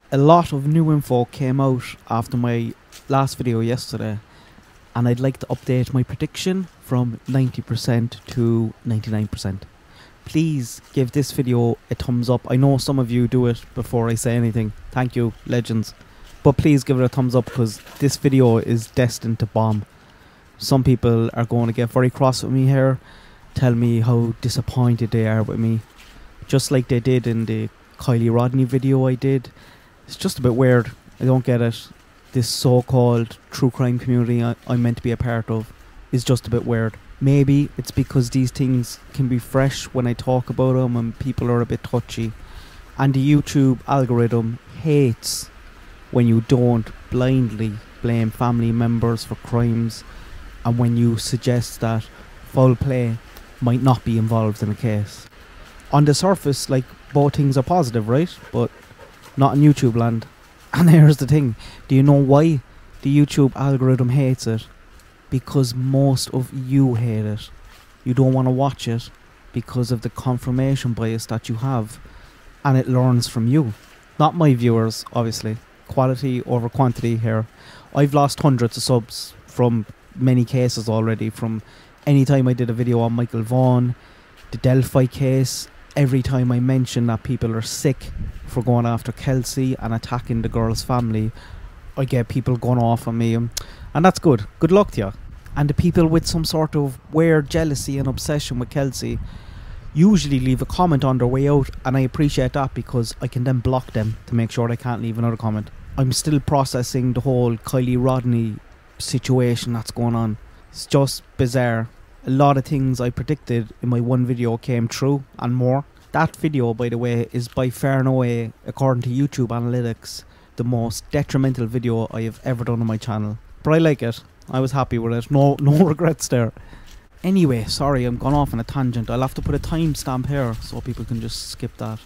A lot of new info came out after my last video yesterday, and I'd like to update my prediction from 90% to 99%. Please give this video a thumbs up. I know some of you do it before I say anything. Thank you, legends. But please give it a thumbs up, because this video is destined to bomb. Some people are going to get very cross with me here, tell me how disappointed they are with me, just like they did in the Kylie Rodney video I did. It's just a bit weird. I don't get it. This so-called true crime community I'm meant to be a part of is just a bit weird. Maybe it's because these things can be fresh when I talk about them and people are a bit touchy. And the YouTube algorithm hates when you don't blindly blame family members for crimes, and when you suggest that foul play might not be involved in a case. On the surface, like, both things are positive, right? But not in YouTube land. And here's the thing. Do you know why the YouTube algorithm hates it? Because most of you hate it. You don't want to watch it because of the confirmation bias that you have. And it learns from you. Not my viewers, obviously. Quality over quantity here. I've lost hundreds of subs from many cases already. From any time I did a video on Michael Vaughan, the Delphi case, every time I mention that people are sick for going after Kelsey and attacking the girl's family, I get people going off on me, and that's good. Good luck to you. And the people with some sort of weird jealousy and obsession with Kelsey usually leave a comment on their way out, and I appreciate that because I can then block them to make sure they can't leave another comment. I'm still processing the whole Kylie Rodney situation that's going on. It's just bizarre. A lot of things I predicted in my one video came true and more. That video, by the way, is by far and away, according to YouTube analytics, the most detrimental video I have ever done on my channel. But I like it. I was happy with it. No regrets there. Anyway, sorry, I'm gone off on a tangent. I'll have to put a timestamp here so people can just skip that.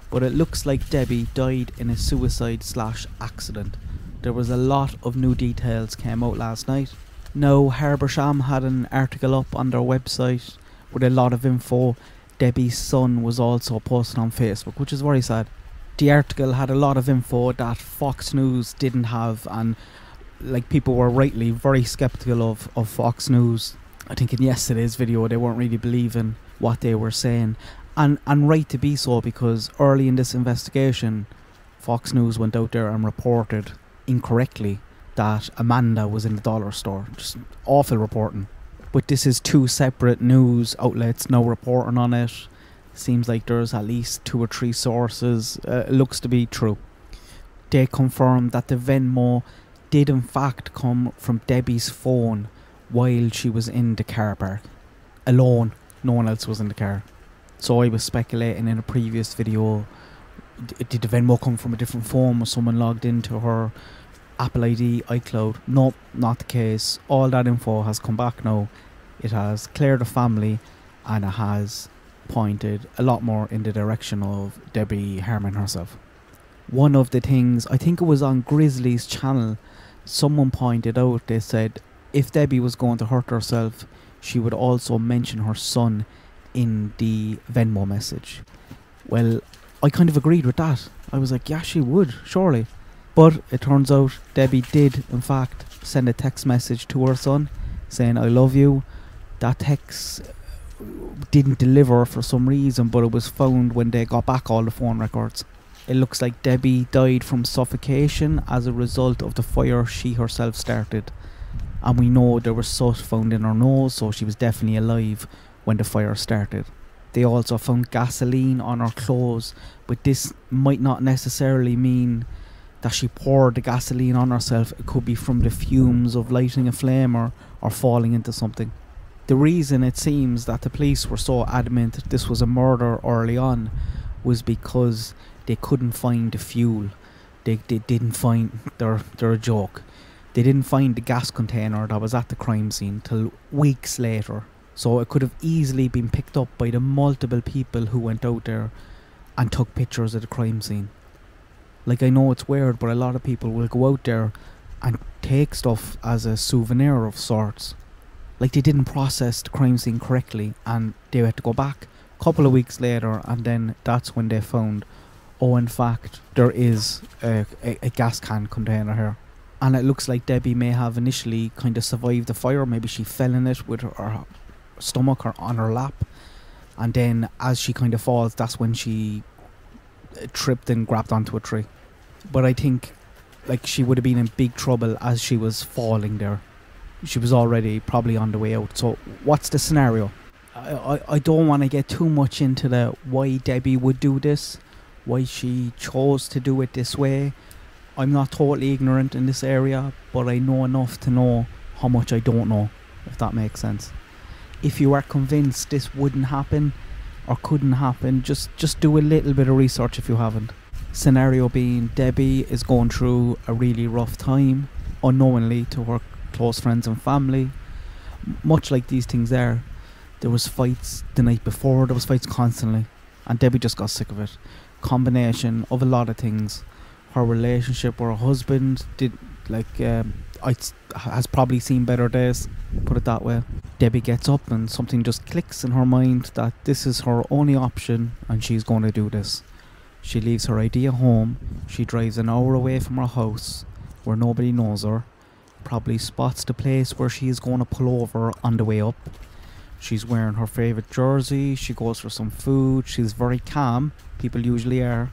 But it looks like Debbie died in a suicide/accident. There was a lot of new details came out last night. Now Habersham had an article up on their website with a lot of info. Debbie's son was also posted on Facebook, which is very sad. The article had a lot of info that Fox News didn't have, and like, people were rightly very skeptical of Fox News. I think in yesterday's video they weren't really believing what they were saying, and right to be so, because early in this investigation Fox News went out there and reported incorrectly that Amanda was in the dollar store. Just awful reporting. But this is two separate news outlets now reporting on it. Seems like there's at least 2 or 3 sources. It looks to be true. They confirmed that the Venmo did in fact come from Debbie's phone while she was in the car park. Alone. No one else was in the car. So I was speculating in a previous video, did the Venmo come from a different phone? Was someone logged into her Apple ID, iCloud? Nope, not the case. All that info has come back now. It has cleared the family, and it has pointed a lot more in the direction of Debbie harming herself. One of the things, I think it was on Grizzly's channel, someone pointed out, they said if Debbie was going to hurt herself, she would also mention her son in the Venmo message. Well, I kind of agreed with that. I was like, yeah, she would, surely. But it turns out Debbie did, in fact, send a text message to her son saying, I love you. That text didn't deliver for some reason, but it was found when they got back all the phone records. It looks like Debbie died from suffocation as a result of the fire she herself started. And we know there was soot found in her nose, so she was definitely alive when the fire started. They also found gasoline on her clothes, but this might not necessarily mean that she poured the gasoline on herself. It could be from the fumes of lighting a flame or falling into something. The reason it seems that the police were so adamant this was a murder early on was because they couldn't find the fuel. They didn't find, they're a joke. They didn't find the gas container that was at the crime scene till weeks later. So it could have easily been picked up by the multiple people who went out there and took pictures of the crime scene. Like, I know it's weird, but a lot of people will go out there and take stuff as a souvenir of sorts. Like, they didn't process the crime scene correctly and they had to go back a couple of weeks later, and then that's when they found oh, in fact, there is a gas can container here. And it looks like Debbie may have initially kind of survived the fire. Maybe she fell in it with her stomach or on her lap. And then as she kind of falls, that's when she tripped and grabbed onto a tree. But I think like she would have been in big trouble as she was falling there. She was already probably on the way out. So what's the scenario? I don't want to get too much into the why Debbie would do this, why she chose to do it this way. I'm not totally ignorant in this area, but I know enough to know how much I don't know, if that makes sense. If you are convinced this wouldn't happen or couldn't happen, just do a little bit of research if you haven't. Scenario being Debbie is going through a really rough time, unknowingly to her close friends and family. Much like these things there was fights the night before, there was fights constantly, and Debbie just got sick of it. Combination of a lot of things. Her relationship with her husband has probably seen better days, put it that way. Debbie gets up and something just clicks in her mind that this is her only option and she's going to do this. She leaves her ID at home, she drives an hour away from her house where nobody knows her, probably spots the place where she is going to pull over on the way up. She's wearing her favourite jersey, she goes for some food, she's very calm, people usually are.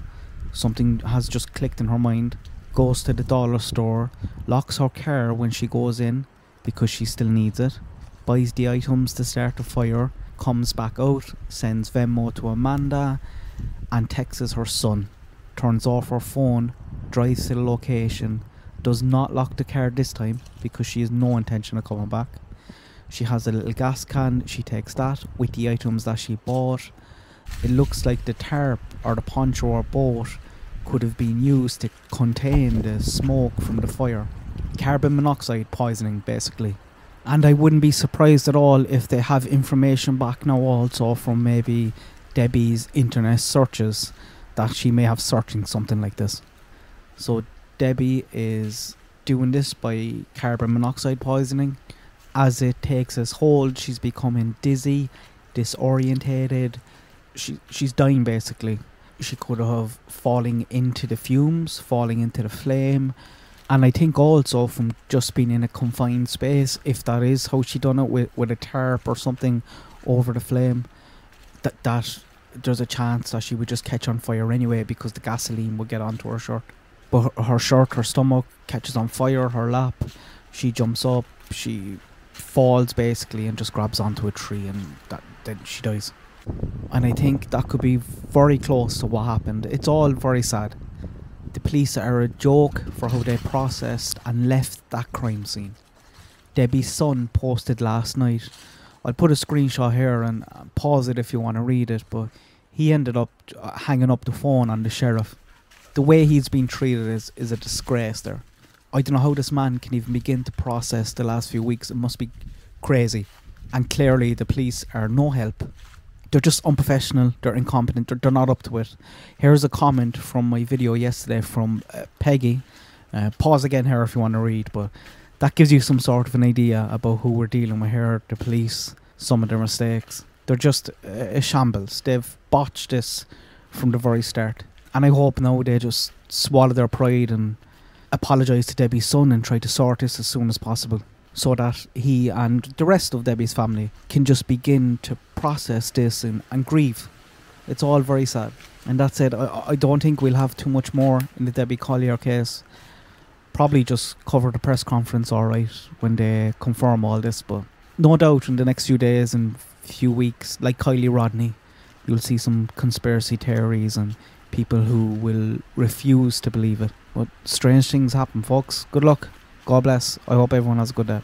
Something has just clicked in her mind. Goes to the dollar store, locks her car when she goes in because she still needs it, buys the items to start the fire, comes back out, sends Venmo to Amanda and texts her son, turns off her phone, drives to the location, does not lock the car this time because she has no intention of coming back. She has a little gas can, she takes that with the items that she bought. It looks like the tarp or the poncho or boat could have been used to contain the smoke from the fire. Carbon monoxide poisoning, basically. And I wouldn't be surprised at all if they have information back now also from maybe Debbie's internet searches that she may have searching something like this. So Debbie is doing this by carbon monoxide poisoning. As it takes its hold, she's becoming dizzy, disorientated. She's dying basically. She could have falling into the fumes, falling into the flame. And I think also from just being in a confined space, if that is how she done it with a tarp or something over the flame, that there's a chance that she would just catch on fire anyway because the gasoline would get onto her shirt. But her shirt, her stomach catches on fire, her lap, she jumps up, she falls basically and just grabs onto a tree and then she dies. And I think that could be very close to what happened. It's all very sad. The police are a joke for how they processed and left that crime scene. Debbie's son posted last night. I'll put a screenshot here and pause it if you want to read it, but he ended up hanging up the phone on the sheriff. The way he's been treated is a disgrace there. I don't know how this man can even begin to process the last few weeks. It must be crazy. And clearly the police are no help. They're just unprofessional, they're incompetent, they're not up to it. Here's a comment from my video yesterday from Peggy. Pause again here if you want to read, but that gives you some sort of an idea about who we're dealing with here, the police, some of their mistakes. They're just a shambles. They've botched this from the very start. And I hope now they just swallow their pride and apologise to Debbie's son and try to sort this as soon as possible, so that he and the rest of Debbie's family can just begin to process this and grieve. It's all very sad. And that's it. I don't think we'll have too much more in the Debbie Collier case. Probably just cover the press conference alright when they confirm all this, but no doubt in the next few days and few weeks, like Kylie Rodney, you'll see some conspiracy theories and people who will refuse to believe it. But strange things happen, folks. Good luck. God bless. I hope everyone has a good day.